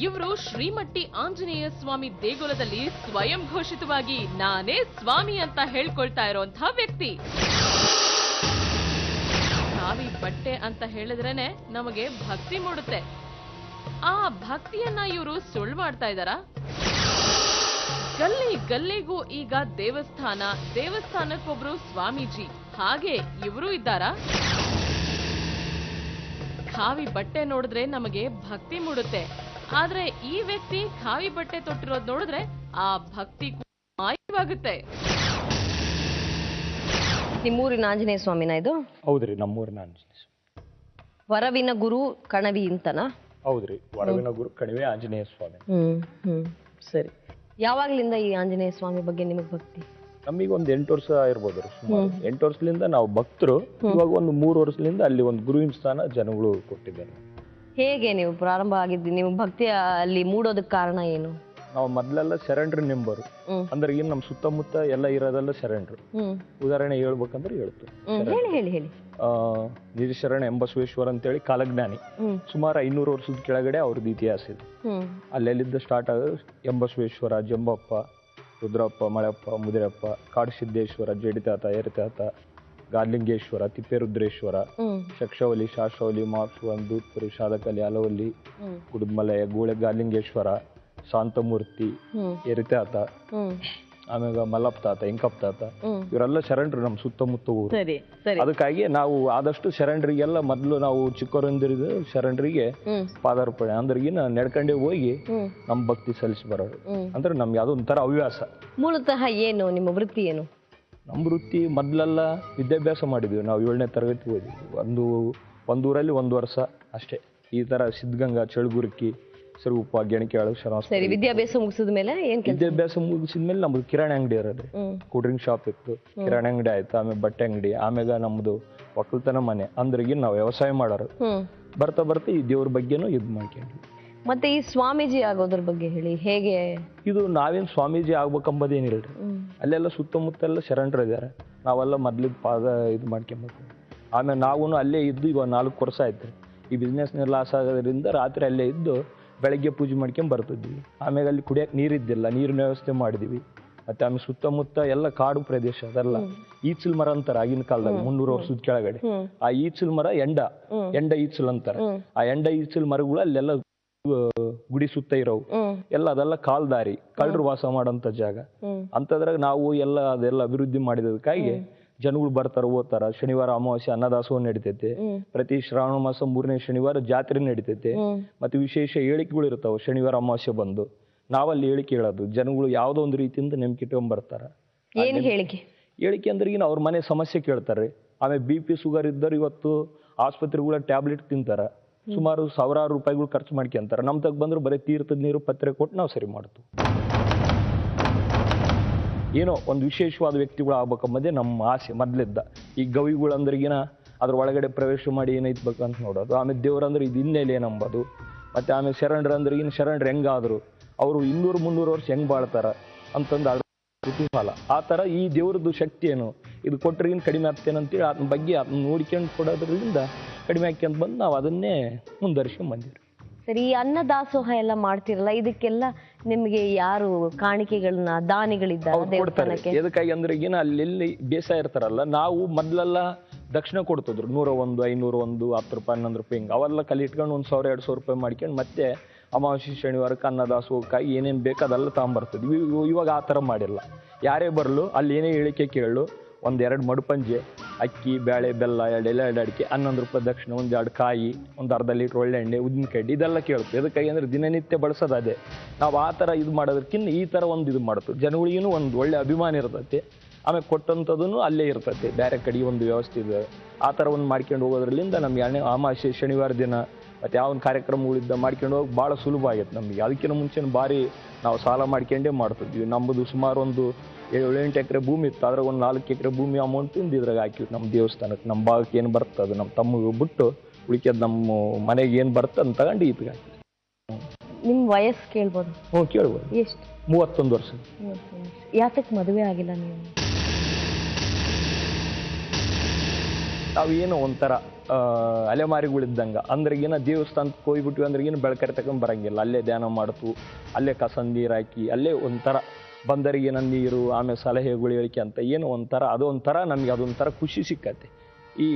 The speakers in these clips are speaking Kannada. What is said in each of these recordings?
ಇವರು ಶ್ರೀಮಟ್ಟಿ ಆಂಜನೇಯ ಸ್ವಾಮಿ ದೇಗುಲದಲ್ಲಿ ಸ್ವಯಂ ಘೋಷಿತವಾಗಿ ನಾನೇ ಸ್ವಾಮಿ ಅಂತ ಹೇಳ್ಕೊಳ್ತಾ ಇರೋಂತಹ ವ್ಯಕ್ತಿ. ಕಾವಿ ಬಟ್ಟೆ ಅಂತ ಹೇಳಿದ್ರೇನೆ ನಮಗೆ ಭಕ್ತಿ ಮೂಡುತ್ತೆ. ಆ ಭಕ್ತಿಯನ್ನ ಇವರು ಸುಳ್ಳು ಮಾಡ್ತಾ ಇದ್ದಾರಾ? ಗಲ್ಲಿ ಗಲ್ಲಿಗೂ ಈಗ ದೇವಸ್ಥಾನಕ್ಕೊಬ್ರು ಸ್ವಾಮೀಜಿ, ಹಾಗೆ ಇವರು ಇದ್ದಾರಾ? ಖಾವಿ ಬಟ್ಟೆ ನೋಡಿದ್ರೆ ನಮಗೆ ಭಕ್ತಿ ಮೂಡುತ್ತೆ, ಆದ್ರೆ ಈ ವ್ಯಕ್ತಿ ಖಾವಿ ಬಟ್ಟೆ ತೊಟ್ಟಿರೋದ್ ನೋಡಿದ್ರೆ ಆ ಭಕ್ತಿ ಮಾಯವಾಗುತ್ತೆ. ನಿಮ್ಮೂರಿನ ಆಂಜನೇಯ ಸ್ವಾಮಿನ ಇದು? ಹೌದ್ರಿ, ನಮ್ಮೂರಿನ ಆಂಜನೇಯ ಸ್ವಾಮಿ. ವರವಿನ ಗುರು ಕಣವಿ ಅಂತನಾ? ಹೌದ್ರಿ, ವರವಿನ ಗುರು ಕಣಿವೆ ಆಂಜನೇಯ ಸ್ವಾಮಿ. ಸರಿ. ಯಾವಾಗ್ಲಿಂದ ಈ ಆಂಜನೇಯ ಸ್ವಾಮಿ ಬಗ್ಗೆ ನಿಮಗ್ ಭಕ್ತಿ? ನಮೀಗ ಒಂದು 8 ವರ್ಷ ಇರ್ಬೋದು. ಸುಮಾರು 8 ವರ್ಷದಿಂದ ನಾವು ಭಕ್ತರು. ಇವಾಗ ಒಂದು 3 ವರ್ಷದಿಂದ ಅಲ್ಲಿ ಒಂದು ಗುರುವಿನ ಸ್ಥಾನ ಜನಗಳು ಕೊಟ್ಟಿದ್ದಾರೆ. ಹೇಗೆ ನೀವು ಪ್ರಾರಂಭ ಆಗಿದ್ದು? ನೀವು ಭಕ್ತಿ ಅಲ್ಲಿ ಮೂಡೋದಕ್ಕೆ ಕಾರಣ ಏನು? ನಾವು ಮೊದ್ಲೆಲ್ಲ ಶರಣರು ನೆಂಬರು. ಅಂದ್ರೆ ಏನು ನಮ್ಮ ಸುತ್ತಮುತ್ತ ಎಲ್ಲ ಇರೋದೆಲ್ಲ ಶರಣರು. ಉದಾಹರಣೆ ಹೇಳ್ಬೇಕಂದ್ರೆ ಹೇಳ್ತು, ಹೇಳಿ. ನಿಜಶರಣ ಎಂಬಸವೇಶ್ವರ ಅಂತೇಳಿ ಕಾಲಜ್ಞಾನಿ. ಸುಮಾರು 500 ವರ್ಷದ ಕೆಳಗಡೆ ಅವ್ರದ್ದು ಇತಿಹಾಸ ಇದೆ. ಅಲ್ಲೆಲ್ಲಿದ್ದ ಸ್ಟಾರ್ಟ್ ಆಗೋದು ಎಂಬಸವೇಶ್ವರ, ಜಂಬಪ್ಪ, ರುದ್ರಪ್ಪ, ಮಳೆಪ್ಪ, ಮುದಿರಪ್ಪ, ಕಾಡುಸಿದ್ದೇಶ್ವರ, ಜಡಿತಾತ, ಏರಿತಾತ, ಗಾರ್ಲಿಂಗೇಶ್ವರ, ತಿಪ್ಪೇರುದ್ರೇಶ್ವರ, ಶಕ್ಷವಲಿ, ಶಾಶ್ವಲಿ, ಮಾಕ್ಷುವನ್, ದೂತ್ಪುರಿ, ಶಾದಕಲಿ, ಅಲವಲ್ಲಿ, ಕುಡುದ್ಮಲಯ, ಗೂಳೆ, ಗಾರ್ಲಿಂಗೇಶ್ವರ, ಶಾಂತಮೂರ್ತಿ, ಏರಿತಾತ, ಆಮ್ಯಾಗ ಮಲ್ಲಪ್ಪ ತಾತ, ಇಂಕಪ್ಪ ತಾತ, ಇವರೆಲ್ಲ ಶರಣರು ನಮ್ಮ ಸುತ್ತಮುತ್ತ ಊರು. ಅದಕ್ಕಾಗಿ ನಾವು ಆದಷ್ಟು ಶರಣರಿಗೆಲ್ಲ ಮೊದ್ಲು ನಾವು ಚಿಕ್ಕವರಿಂದಿರಿದ ಶರಣರಿಗೆ ಪಾದಾರ್ಪಣೆ ಅಂದ್ರೆ ನಡ್ಕೊಂಡೇ ಹೋಗಿ ನಮ್ ಭಕ್ತಿ ಸಲ್ಲಿಸಿ ಬರೋರು. ಅಂದ್ರೆ ನಮ್ಗೆ ಅದೊಂಥರ ಹವ್ಯಾಸ. ಮೂಲತಃ ಏನು ನಿಮ್ಮ ವೃತ್ತಿ? ಏನು ನಮ್ಮ ವೃತ್ತಿ? ಮೊದ್ಲೆಲ್ಲ ವಿದ್ಯಾಭ್ಯಾಸ ಮಾಡಿದ್ವಿ ನಾವು. 7ನೇ ತರಗತಿ ಓದಿದ್ವಿ. ಒಂದು ಊರಲ್ಲಿ 1 ವರ್ಷ ಅಷ್ಟೇ. ಈ ತರ ಸಿದ್ಧಗಂಗಾ, ಚಳುಗುರ್ಕಿ, ಸ್ವರೂಪ, ಗೆಣಕ್ಯಾಳು, ಸರಿ. ವಿದ್ಯಾಭ್ಯಾಸ ಮುಗಿಸಿದ ಮೇಲೆ ವಿದ್ಯಾಭ್ಯಾಸ ಮುಗಿಸಿದ್ಮೇಲೆ ನಮ್ದು ಕಿರಾಣಿ ಅಂಗಡಿ ಇರೋದು. ಕೂಲ್ ಡ್ರಿಂಕ್ ಶಾಪ್ ಇತ್ತು, ಕಿರಾಣಿ ಅಂಗಡಿ ಆಯ್ತು, ಆಮೇಲೆ ಬಟ್ಟೆ ಅಂಗಡಿ, ಆಮ್ಯಾಗ ನಮ್ದು ಒಕ್ಕಲ್ತನ ಮನೆ. ಅಂದ್ರೆ ನಾವು ವ್ಯವಸಾಯ ಮಾಡೋರು. ಬರ್ತಾ ಬರ್ತಾ ಈ ದೇವ್ರ ಬಗ್ಗೆನೂ ಇದು ಮಾಡ್ಕೊಂಡ್ವಿ. ಮತ್ತೆ ಈ ಸ್ವಾಮೀಜಿ ಆಗೋದ್ರ ಬಗ್ಗೆ ಹೇಳಿ. ಹೇಗೆ ಇದು? ನಾವೇನ್ ಸ್ವಾಮೀಜಿ ಆಗ್ಬೇಕಂಬದೇನಿಲ್ರಿ. ಅಲ್ಲೆಲ್ಲ ಸುತ್ತಮುತ್ತ ಎಲ್ಲ ಶರಣರು ಇದಾರೆ. ನಾವೆಲ್ಲ ಮೊದ್ಲಿದ್ ಪಾದ ಇದು ಮಾಡ್ಕೊಬೇಕು. ಆಮೇಲೆ ನಾವು ಅಲ್ಲೇ ಇದ್ದು ಇವಾಗ 4 ವರ್ಷ ಆಯ್ತು. ಈ ಬಿಸ್ನೆಸ್ ಲಾಸ್ ಆಗೋದ್ರಿಂದ ರಾತ್ರಿ ಅಲ್ಲೇ ಇದ್ದು ಬೆಳಗ್ಗೆ ಪೂಜೆ ಮಾಡ್ಕೊಂಡ್ ಬರ್ತಿದ್ವಿ. ಆಮೇಲೆ ಅಲ್ಲಿ ಕುಡಿಯಕ್ಕೆ ನೀರಿದ್ದಿಲ್ಲ, ನೀರಿನ ವ್ಯವಸ್ಥೆ ಮಾಡಿದ್ವಿ. ಮತ್ತೆ ಆಮೇಲೆ ಸುತ್ತಮುತ್ತ ಎಲ್ಲ ಕಾಡು ಪ್ರದೇಶ. ಅದೆಲ್ಲ ಈಚಲ್ ಮರ ಅಂತಾರ ಆಗಿನ ಕಾಲದಾಗ, 300 ವರ್ಷದ ಕೆಳಗಡೆ. ಆ ಈಚಲ್ ಮರ ಎಂಡ ಈಚಲ್ ಅಂತಾರ. ಆ ಎಂಡ ಈಚಲ್ ಮರಗಳು ಅಲ್ಲೆಲ್ಲ ಗುಡಿ ಸುತ್ತ ಇರೋವು ಎಲ್ಲ. ಅದೆಲ್ಲ ಕಾಲ್ದಾರಿ, ಕಳ್ಳರು ವಾಸ ಮಾಡೋಂಥ ಜಾಗ. ಅಂತದ್ರಾಗ ನಾವು ಅದೆಲ್ಲ ಅಭಿವೃದ್ಧಿ ಮಾಡಿದಕ್ಕಾಗಿ ಜನಗಳು ಬರ್ತಾರ, ಹೋಗ್ತಾರ. ಶನಿವಾರ ಅಮಾವಾಸ್ಯೆ ಅನ್ನದಾಸೋಹ ನಡಿತೈತೆ. ಪ್ರತಿ ಶ್ರಾವಣ ಮಾಸ 3ನೇ ಶನಿವಾರ ಜಾತ್ರೆ ನಡಿತೈತೆ. ಮತ್ತೆ ವಿಶೇಷ ಹೇಳಿಕೆಗಳು ಇರ್ತಾವ ಶನಿವಾರ ಅಮಾವಾಸ್ಯೆ ಬಂದು. ನಾವಲ್ಲಿ ಹೇಳಿಕೆ ಹೇಳೋದು. ಜನಗಳು ಯಾವ್ದೋ ಒಂದು ರೀತಿಯಿಂದ ನಂಬಿಕೆ ಇಟ್ಕೊಂಡ್ ಬರ್ತಾರ. ಏನು ಹೇಳಿಕೆ? ಹೇಳಿಕೆ ಅಂದ್ರೆ ಅವ್ರ ಮನೆ ಸಮಸ್ಯೆ ಕೇಳ್ತಾರೆ. ಆಮೇಲೆ BP ಶುಗರ್ ಇದ್ದರು ಇವತ್ತು ಆಸ್ಪತ್ರೆಗಳ ಟ್ಯಾಬ್ಲೆಟ್ ತಿಂತಾರ. ಸುಮಾರು ಸಾವಿರಾರು ರೂಪಾಯಿಗಳು ಖರ್ಚು ಮಾಡ್ಕೊಂತಾರ. ನಮ್ ತಗ ಬಂದ್ರು ಬರೀ ತೀರ್ಥದ ನೀರು ಪತ್ರೆ ಕೊಟ್ಟು ನಾವು ಸರಿ ಮಾಡ್ತೀವಿ. ಏನೋ ಒಂದು ವಿಶೇಷವಾದ ವ್ಯಕ್ತಿಗಳು ಆಗ್ಬೇಕಂಬದೇ ನಮ್ಮ ಆಸೆ ಮೊದ್ಲಿದ್ದ. ಈ ಗವಿಗಳು ಅಂದ್ರೆ ಅದ್ರ ಒಳಗಡೆ ಪ್ರವೇಶ ಮಾಡಿ ಏನೈತ್ಬೇಕಂತ ನೋಡೋದು. ಆಮೇಲೆ ದೇವ್ರಂದ್ರೆ ಇದು ಹಿನ್ನೆಲೆ ನಂಬೋದು. ಮತ್ತೆ ಆಮೇಲೆ ಶರಣರು ಅಂದ್ರೆ ಶರಣರು ಹೆಂಗಾದ್ರು, ಅವರು 200-300 ವರ್ಷ ಹೆಂಗ್ ಬಾಳ್ತಾರ ಅಂತಂದು ಕುತೂಹಲ. ಆ ತರ ಈ ದೇವ್ರದ್ದು ಶಕ್ತಿ ಏನು, ಇದು ಕೊಟ್ರೆ ಕಡಿಮೆ ಆಗ್ತೇನಂತೇಳಿ ಅದನ್ನ ಬಗ್ಗೆ ಅದನ್ನ ನೋಡ್ಕೊಂಡು ಕೊಡೋದ್ರಿಂದ ಕಡಿಮೆ ಹಾಕ್ಯಂತ ಬಂದು ನಾವು ಅದನ್ನೇ ಮುಂದುವರಿಸ್ಕೊಂಡ್ ಬಂದಿವ್ರಿ. ಸರಿ. ಈ ಅನ್ನದಾಸೋಹ ಎಲ್ಲ ಮಾಡ್ತಿರಲ್ಲ, ಇದಕ್ಕೆಲ್ಲ ನಿಮ್ಗೆ ಯಾರು ಕಾಣಿಕೆಗಳನ್ನ, ದಾನಿಗಳಿದ್ದಾರೆ ದೇವಸ್ಥಾನಕ್ಕೆ? ಎದಕ್ಕಾಗಿ ಅಂದ್ರೆ ಅಲ್ಲಿ ಬೇಸಾಯ ಇರ್ತಾರಲ್ಲ, ನಾವು ಮೊದ್ಲೆಲ್ಲ ದಕ್ಷಿಣ ಕೊಡ್ತಿದ್ರು. 101, 501, 10 ರೂಪಾಯಿ, 11 ರೂಪಾಯಿ ಹಿಂಗೆ ಅವೆಲ್ಲ ಕಲಿ ಇಟ್ಕೊಂಡು 1,000-2,000 ರೂಪಾಯಿ ಮಾಡ್ಕೊಂಡು ಮತ್ತೆ ಅಮಾವಾಸ್ಯೆ ಶನಿವಾರಕ್ಕೆ ಅನ್ನದಾಸೋಹಕ್ಕಾಗಿ ಏನೇನು ಬೇಕಾದೆಲ್ಲ ತಗೊಂಬರ್ತಿದ್ವಿ. ಇವಾಗ ಆ ಥರ ಮಾಡಿಲ್ಲ. ಯಾರೇ ಬರಲು ಅಲ್ಲಿ ಏನೇ ಹೇಳಿಕೆ ಕೇಳಲು 1-2 ಮಡುಪಂಜೆ, ಅಕ್ಕಿ, ಬೇಳೆ, ಬೆಲ್ಲ, 2 ಅಡಿಕೆ, 11 ರೂಪಾಯಿ ದಕ್ಷಿಣ, 1-2 ಕಾಯಿ, 1/2 ಲೀಟ್ರ್ ಒಳ್ಳೆ ಎಣ್ಣೆ, ಉದ್ದಿನಕಾಯಿ, ಇದೆಲ್ಲ ಕೇಳ್ತು. ಎದಕ್ಕಾಗಿ ಅಂದ್ರೆ ದಿನನಿತ್ಯ ಬಳಸೋದು ಅದೇ. ನಾವು ಆ ಥರ ಇದು ಮಾಡೋದಕ್ಕಿಂತ ಈ ಥರ ಒಂದು ಇದು ಮಾಡ್ತು. ಜನಗಳಿಗೂ ಒಂದು ಒಳ್ಳೆ ಅಭಿಮಾನ ಇರ್ತೈತಿ. ಆಮೇಲೆ ಕೊಟ್ಟಂಥದ್ದು ಅಲ್ಲೇ ಇರ್ತೈತಿ. ಬೇರೆ ಕಡೆ ಒಂದು ವ್ಯವಸ್ಥೆ ಇದೆ. ಆ ಥರ ಒಂದು ಮಾಡ್ಕೊಂಡು ಹೋಗೋದ್ರಲ್ಲಿಂದ ನಮ್ಗೆ ಅಮಾವಾಸ್ಯೆ ಶನಿವಾರ ದಿನ ಮತ್ತು ಯಾವ ಒಂದು ಕಾರ್ಯಕ್ರಮಗಳಿದ್ದ ಮಾಡ್ಕೊಂಡು ಹೋಗಿ ಭಾಳ ಸುಲಭ ಆಗೈತೆ ನಮಗೆ. ಅದಕ್ಕಿಂತ ಮುಂಚೆ ಭಾರಿ ನಾವು ಸಾಲ ಮಾಡ್ಕೊಂಡೇ ಮಾಡ್ತಿದ್ವಿ. ನಮ್ಮದು ಸುಮಾರು ಒಂದು 7-8 ಎಕರೆ ಭೂಮಿ ಇತ್ತು. ಅದ್ರಾಗ ಒಂದು 4 ಎಕರೆ ಭೂಮಿ ಅಮೌಂಟ್ ಇದ್ರಾಗ ಹಾಕಿವಿ ನಮ್ಮ ದೇವಸ್ಥಾನಕ್ಕೆ. ನಮ್ಮ ಭಾಗಕ್ಕೆ ಏನು ಬರ್ತದೆ ಅದು ನಮ್ಮ ತಮ್ಮಗೆ ಬಿಟ್ಟು ಉಳಿಕೆದು ನಮ್ಮ ಮನೆಗೆ ಏನು ಬರ್ತದೆ ಅಂತ ತಗೊಂಡು ಇದ್ಗೆ ಹಾಕಿ. ನಿಮ್ಮ ವಯಸ್ಸು ಕೇಳ್ಬೋದು? ಕೇಳ್ಬೋದು. ಎಷ್ಟು? 31 ವರ್ಷ. ಯಾತಕ್ಕೆ ಮದುವೆ ಆಗಿಲ್ಲ ನೀವು? ನಾವು ಏನೋ ಒಂಥರ ಅಲೆಮಾರಿಗಳಿದ್ದಂಗೆ ಅಂದ್ರೆ ಏನೋ ದೇವಸ್ಥಾನಕ್ಕೆ ಹೋಗ್ಬಿಟ್ವಿ ಅಂದ್ರೆ ಏನು ಬೆಳಕರಿ ತಗೊಂಡ್ ಬರಂಗಿಲ್ಲ, ಅಲ್ಲೇ ಧ್ಯಾನ ಮಾಡ್ತು, ಅಲ್ಲೇ ಕಸ ನೀರು ಹಾಕಿ, ಅಲ್ಲೇ ಒಂಥರ ಬಂದರಿಗೆ ಏನೋ ನೀರು, ಆಮೇಲೆ ಸಲಹೆಗಳು ಹೇಳಿಕೆ ಅಂತ ಏನೋ ಒಂಥರ ಅದೊಂಥರ ನಮಗೆ ಅದೊಂಥರ ಖುಷಿ ಸಿಕ್ಕತ್ತೆ. ಈ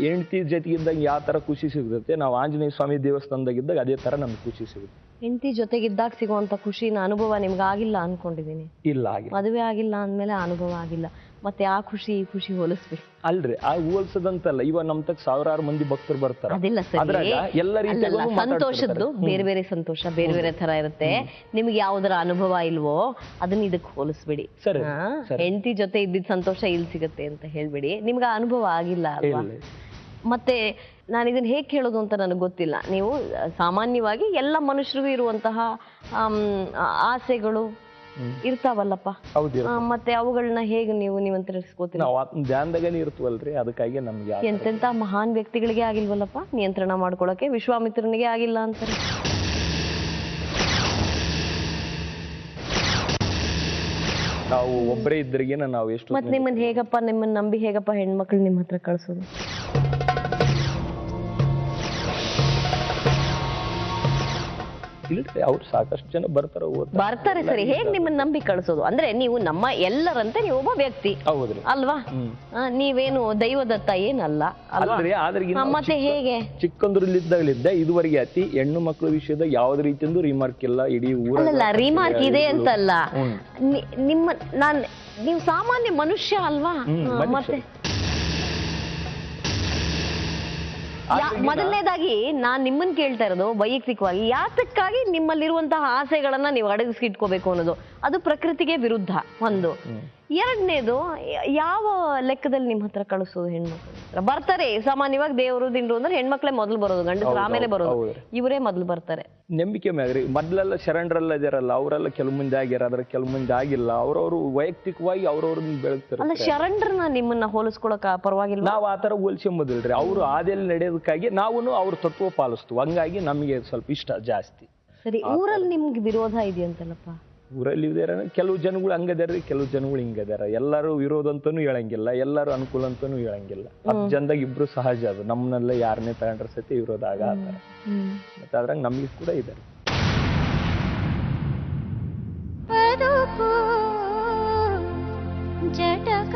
ಹೆಂಡತಿ ಜೊತೆಗಿದ್ದಾಗ ಯಾವ ಥರ ಖುಷಿ ಸಿಗುತ್ತೆ, ನಾವು ಆಂಜನೇಯ ಸ್ವಾಮಿ ದೇವಸ್ಥಾನದಾಗಿದ್ದಾಗ ಅದೇ ಥರ ನಮ್ಗೆ ಖುಷಿ ಸಿಗುತ್ತೆ. ಹೆಂಡತಿ ಜೊತೆಗಿದ್ದಾಗ ಸಿಗುವಂತ ಖುಷಿನ ಅನುಭವ ನಿಮ್ಗೆ ಆಗಿಲ್ಲ ಅನ್ಕೊಂಡಿದೀನಿ. ಇಲ್ಲ ಆಗಿಲ್ಲ. ಮದುವೆ ಆಗಿಲ್ಲ ಅಂದ್ಮೇಲೆ ಅನುಭವ ಆಗಿಲ್ಲ, ಮತ್ತೆ ಆ ಖುಷಿ ಈ ಖುಷಿ ಹೋಲಿಸ್ಬೇಕು. ಅಲ್ರಿ, ಆ ಹೋಲ್ಸದಂತಲ್ಲ, ಇವಾಗ ನಮ್ ತಕ್ಕ ಸಾವಿರಾರು ಮಂದಿ ಭಕ್ತರು ಬರ್ತಾರ, ಅದಿಲ್ಲ ಅದ್ರಾಗ ಎಲ್ಲ ರೀತಿಯ ಸಂತೋಷದ್ದು ಬೇರೆ ಬೇರೆ ಸಂತೋಷ ಬೇರೆ ಬೇರೆ ತರ ಇರುತ್ತೆ. ನಿಮ್ಗೆ ಯಾವ್ದರ ಅನುಭವ ಇಲ್ವೋ ಅದನ್ನ ಇದಕ್ಕೆ ಹೋಲಿಸ್ಬಿಡಿ. ಹೆಂಡತಿ ಜೊತೆ ಇದ್ದಿದ್ ಸಂತೋಷ ಇಲ್ಲಿ ಸಿಗುತ್ತೆ ಅಂತ ಹೇಳ್ಬಿಡಿ, ನಿಮ್ಗೆ ಅನುಭವ ಆಗಿಲ್ಲ ಅಲ್ವಾ? ಮತ್ತೆ ನಾನು ಇದನ್ನ ಹೇಗೆ ಕೇಳೋದು ಅಂತ ನನಗೆ ಗೊತ್ತಿಲ್ಲ. ನೀವು ಸಾಮಾನ್ಯವಾಗಿ ಎಲ್ಲ ಮನುಷ್ಯರಿಗೂ ಇರುವಂತಹ ಆಸೆಗಳು ಇರ್ತಾವಲ್ಲಪ್ಪ, ಮತ್ತೆ ಅವುಗಳನ್ನ ಹೇಗೆ ನೀವು ನಿಯಂತ್ರಿಸ್ಕೋತೀರಿ? ನಾವು ಧ್ಯಾನದಾಗನೇ ಇರ್ತವಲ್ರಿ, ಅದಕ್ಕಾಗಿ ನಮ್ಗೆ ಎಂತೆಂತ ಮಹಾನ್ ವ್ಯಕ್ತಿಗಳಿಗೆ ಆಗಿಲ್ವಲ್ಲಪ್ಪ ನಿಯಂತ್ರಣ ಮಾಡ್ಕೊಳಕ್ಕೆ, ವಿಶ್ವಾಮಿತ್ರನಿಗೆ ಆಗಿಲ್ಲ ಅಂತಾರೆ. ನಾವು ಒಬ್ಬರೇ ಇದ್ರಿಗೇನ ನಾವು ಎಷ್ಟು ಮತ್ತೆ ನಿಮ್ಮನ್ನ ನಂಬಿ ಹೇಗಪ್ಪ ಹೆಣ್ಮಕ್ಳು ನಿಮ್ಮ ಹತ್ರ ಕಳ್ಸೋದು? ಇಲ್ರಿ, ಅವ್ರು ಸಾಕಷ್ಟು ಜನ ಬರ್ತಾರೆ ಸರಿ. ಹೇಗ್ ನಿಮ್ಮನ್ನ ನಂಬಿ ಕಳ್ಸೋದು ಅಂದ್ರೆ, ನೀವು ನಮ್ಮ ಎಲ್ಲರಂತೆ ನೀವು ಒಬ್ಬ ವ್ಯಕ್ತಿ ಅಲ್ವಾ? ನೀವೇನು ದೈವದತ್ತ ಏನಲ್ಲ ಅಲ್ವಾ? ಮತ್ತೆ ಹೇಗೆ ಚಿಕ್ಕಂದ್ರಲ್ಲಿದ್ದಾಗಲಿದ್ದ ಇದುವರೆಗೆ ಅತಿ ಹೆಣ್ಣು ಮಕ್ಕಳ ವಿಷಯದ ಯಾವ್ದು ರೀತಿಯಿಂದ ರಿಮಾರ್ಕ್ ಇಲ್ಲ ಇಡೀ ಊರಲ್ಲ. ರಿಮಾರ್ಕ್ ಇದೆ ಅಂತಲ್ಲ, ನೀವು ಸಾಮಾನ್ಯ ಮನುಷ್ಯ ಅಲ್ವಾ? ಮತ್ತೆ ಮೊದಲನೇದಾಗಿ ನಾನ್ ನಿಮ್ಮನ್ನ ಕೇಳ್ತಾ ಇರೋದು ವೈಯಕ್ತಿಕವಾಗಿ, ಯಾತಕ್ಕಾಗಿ ನಿಮ್ಮಲ್ಲಿರುವಂತಹ ಆಸೆಗಳನ್ನ ನೀವು ಅಡಗಿಸಿಟ್ಕೋಬೇಕು ಅನ್ನೋದು, ಅದು ಪ್ರಕೃತಿಗೆ ವಿರುದ್ಧ ಒಂದು. ಎರಡನೇದು, ಯಾವ ಲೆಕ್ಕದಲ್ಲಿ ನಿಮ್ಮ ಹತ್ರ ಕಳಿಸೋದು? ಹೆಣ್ಮಕ್ಳು ಬರ್ತಾರೆ ಸಾಮಾನ್ಯವಾಗಿ, ದೇವರು ದಿಂಡ್ರು ಅಂದ್ರೆ ಹೆಣ್ಮಕ್ಳೇ ಮೊದಲು ಬರೋದು, ಗಂಡಸರು ಆಮೇಲೆ ಬರೋದು, ಇವರೇ ಮೊದಲು ಬರ್ತಾರೆ. ನಂಬಿಕೆ ಮ್ಯಾಗ್ರಿ. ಮೊದ್ಲೆಲ್ಲ ಶರಣರೆಲ್ಲ ಇದಾರಲ್ಲ, ಅವರೆಲ್ಲ ಕೆಲವು ಮಂದಿ ಆಗ್ಯಾರ, ಅದ್ರ ಕೆಲವು ಮಂದಿ ಆಗಿಲ್ಲ. ಅವ್ರವ್ರು ವೈಯಕ್ತಿಕವಾಗಿ ಅವ್ರವ್ರನ್ನ ಬೆಳಗ್ತಾರೆ. ಅಲ್ಲ, ಶರಣರನ್ನ ನಿಮ್ಮನ್ನ ಹೋಲಿಸ್ಕೊಳಕ ಪರವಾಗಿಲ್ಲ. ನಾವ್ ಆತರ ಹೋಲಿಸಂಬುದಿಲ್ರಿ, ಅವ್ರು ಆದಲ್ಲಿ ನಡೆಯೋದಕ್ಕಾಗಿ ನಾವು ಅವ್ರ ತತ್ವ ಪಾಲಿಸ್ತು, ಹಂಗಾಗಿ ನಮಗೆ ಸ್ವಲ್ಪ ಇಷ್ಟ ಜಾಸ್ತಿ. ಸರಿ, ಊರಲ್ಲಿ ನಿಮ್ಗೆ ವಿರೋಧ ಇದೆಯಂತಲ್ಲಪ್ಪ? ಊರಲ್ಲಿ ಇದಾರ, ಕೆಲವು ಜನಗಳು ಹಂಗದಾರ್ರಿ, ಕೆಲವು ಜನಗಳು ಹಿಂಗದಾರ. ಎಲ್ಲರೂ ವಿರೋಧ ಅಂತಾನು ಹೇಳಂಗಿಲ್ಲ, ಎಲ್ಲರೂ ಅನುಕೂಲ ಅಂತಾನು ಹೇಳಂಗಿಲ್ಲ. 10 ಜನದಾಗ ಇಬ್ರು ಸಹಜ, ಅದು ನಮ್ಮನ್ನೆಲ್ಲ ಯಾರನ್ನೇ ತಗೊಂಡ್ರ ಸತಿ ವಿರೋಧ ಆಗತ್ತಾರ. ಮತ್ತೆ ಅದ್ರಂಗ ನಮ್ಗೆ ಕೂಡ ಇದಾರೆ. ಜಟಕ